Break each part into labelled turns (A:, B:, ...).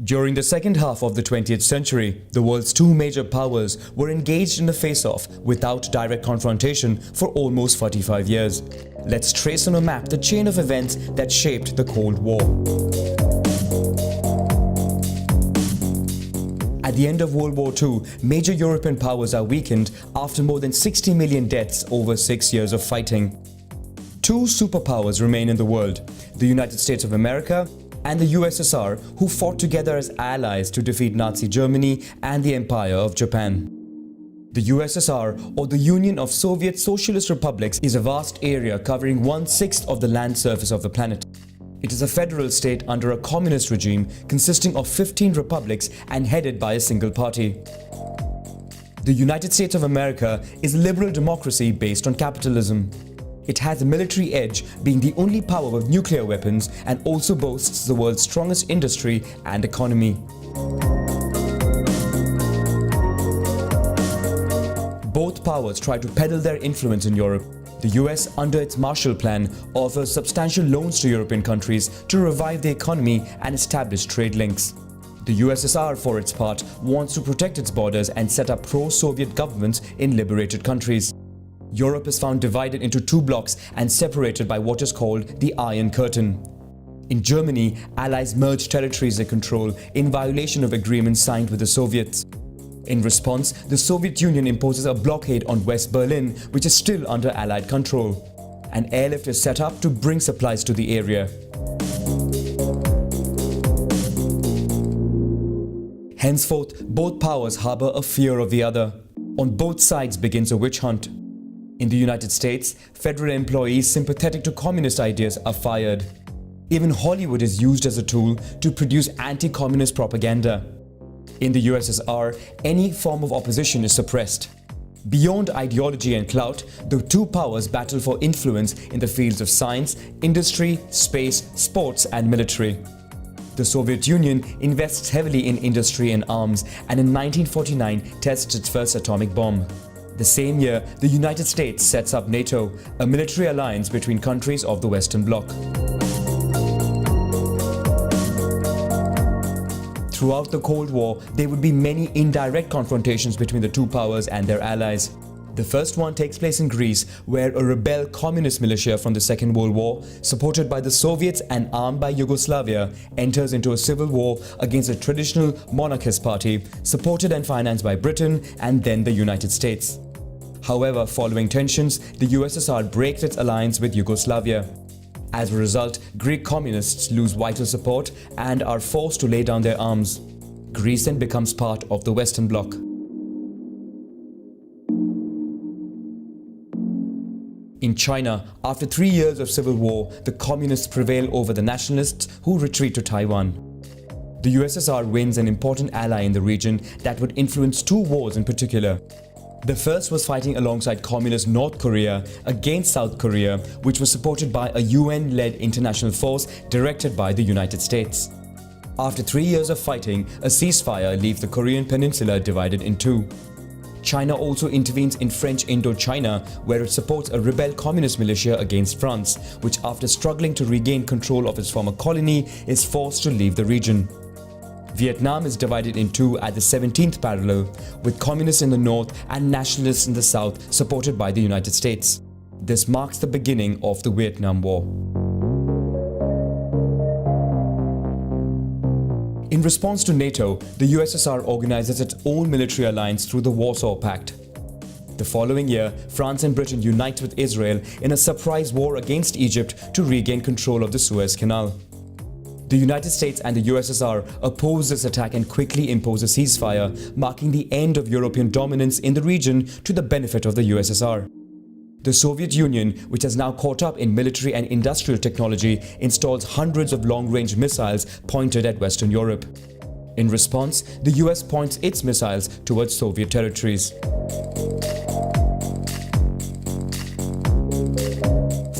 A: During the second half of the 20th century, the world's two major powers were engaged in a face-off without direct confrontation for almost 45 years. Let's trace on a map the chain of events that shaped the Cold War. At the end of World War II, major European powers are weakened after more than 60 million deaths over 6 years of fighting. Two superpowers remain in the world, the United States of America and the USSR, who fought together as allies to defeat Nazi Germany and the Empire of Japan. The USSR, or the Union of Soviet Socialist Republics, is a vast area covering 1/6 of the land surface of the planet. It is a federal state under a communist regime consisting of 15 republics and headed by a single party. The United States of America is a liberal democracy based on capitalism. It has a military edge, being the only power with nuclear weapons, and also boasts the world's strongest industry and economy. Both powers try to peddle their influence in Europe. The US, under its Marshall Plan, offers substantial loans to European countries to revive the economy and establish trade links. The USSR, for its part, wants to protect its borders and set up pro-Soviet governments in liberated countries. Europe is found divided into two blocks and separated by what is called the Iron Curtain. In Germany, Allies merged territories they control in violation of agreements signed with the Soviets. In response, the Soviet Union imposes a blockade on West Berlin, which is still under Allied control. An airlift is set up to bring supplies to the area. Henceforth, both powers harbor a fear of the other. On both sides begins a witch hunt. In the United States, federal employees sympathetic to communist ideas are fired. Even Hollywood is used as a tool to produce anti-communist propaganda. In the USSR, any form of opposition is suppressed. Beyond ideology and clout, the two powers battle for influence in the fields of science, industry, space, sports and military. The Soviet Union invests heavily in industry and arms, and in 1949 tests its first atomic bomb. The same year, the United States sets up NATO, a military alliance between countries of the Western Bloc. Throughout the Cold War, there would be many indirect confrontations between the two powers and their allies. The first one takes place in Greece, where a rebel communist militia from the Second World War, supported by the Soviets and armed by Yugoslavia, enters into a civil war against a traditional monarchist party, supported and financed by Britain and then the United States. However, following tensions, the USSR breaks its alliance with Yugoslavia. As a result, Greek communists lose vital support and are forced to lay down their arms. Greece then becomes part of the Western Bloc. In China, after 3 years of civil war, the communists prevail over the nationalists, who retreat to Taiwan. The USSR wins an important ally in the region that would influence two wars in particular. The first was fighting alongside communist North Korea against South Korea, which was supported by a UN-led international force directed by the United States. After 3 years of fighting, a ceasefire leaves the Korean peninsula divided in two. China also intervenes in French Indochina, where it supports a rebel communist militia against France, which, after struggling to regain control of its former colony, is forced to leave the region. Vietnam is divided in two at the 17th parallel, with communists in the north and nationalists in the south supported by the United States. This marks the beginning of the Vietnam War. In response to NATO, the USSR organizes its own military alliance through the Warsaw Pact. The following year, France and Britain unite with Israel in a surprise war against Egypt to regain control of the Suez Canal. The United States and the USSR oppose this attack and quickly impose a ceasefire, marking the end of European dominance in the region to the benefit of the USSR. The Soviet Union, which has now caught up in military and industrial technology, installs hundreds of long-range missiles pointed at Western Europe. In response, the US points its missiles towards Soviet territories.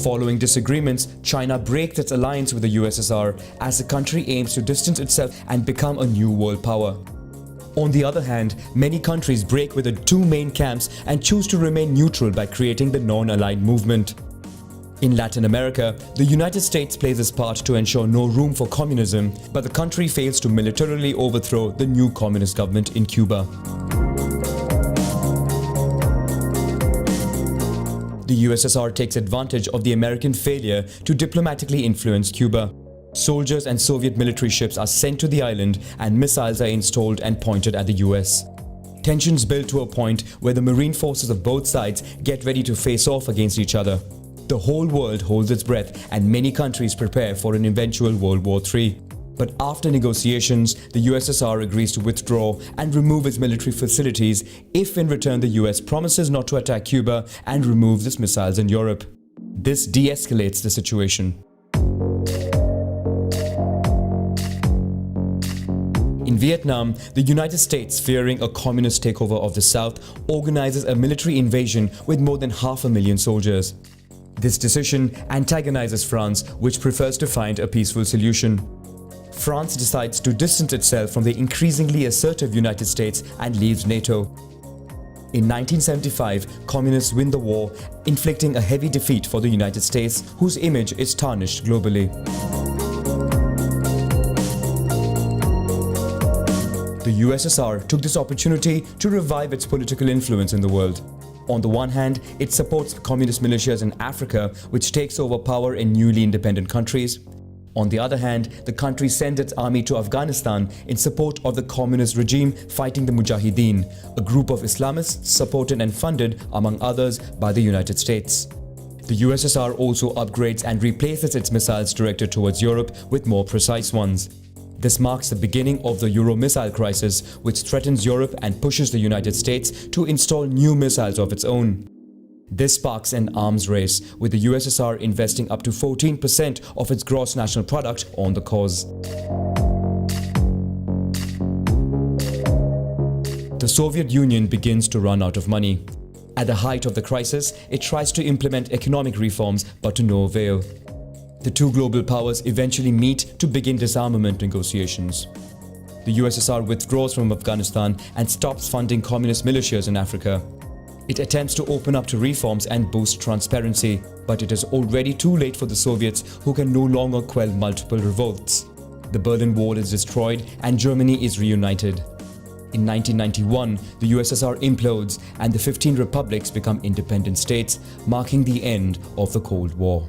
A: Following disagreements, China breaks its alliance with the USSR as the country aims to distance itself and become a new world power. On the other hand, many countries break with the two main camps and choose to remain neutral by creating the non-aligned movement. In Latin America, the United States plays its part to ensure no room for communism, but the country fails to militarily overthrow the new communist government in Cuba. The USSR takes advantage of the American failure to diplomatically influence Cuba. Soldiers and Soviet military ships are sent to the island and missiles are installed and pointed at the US. Tensions build to a point where the marine forces of both sides get ready to face off against each other. The whole world holds its breath and many countries prepare for an eventual World War III. But after negotiations, the USSR agrees to withdraw and remove its military facilities if in return the US promises not to attack Cuba and remove its missiles in Europe. This de-escalates the situation. In Vietnam, the United States, fearing a communist takeover of the South, organizes a military invasion with more than 500,000 soldiers. This decision antagonizes France, which prefers to find a peaceful solution. France decides to distance itself from the increasingly assertive United States and leaves NATO. In 1975, communists win the war, inflicting a heavy defeat for the United States, whose image is tarnished globally. The USSR took this opportunity to revive its political influence in the world. On the one hand, it supports communist militias in Africa, which takes over power in newly independent countries. On the other hand, the country sends its army to Afghanistan in support of the communist regime fighting the Mujahideen, a group of Islamists supported and funded, among others, by the United States. The USSR also upgrades and replaces its missiles directed towards Europe with more precise ones. This marks the beginning of the Euro missile crisis, which threatens Europe and pushes the United States to install new missiles of its own. This sparks an arms race, with the USSR investing up to 14% of its gross national product on the cause. The Soviet Union begins to run out of money. At the height of the crisis, it tries to implement economic reforms, but to no avail. The two global powers eventually meet to begin disarmament negotiations. The USSR withdraws from Afghanistan and stops funding communist militias in Africa. It attempts to open up to reforms and boost transparency, but it is already too late for the Soviets, who can no longer quell multiple revolts. The Berlin Wall is destroyed and Germany is reunited. In 1991, the USSR implodes and the 15 republics become independent states, marking the end of the Cold War.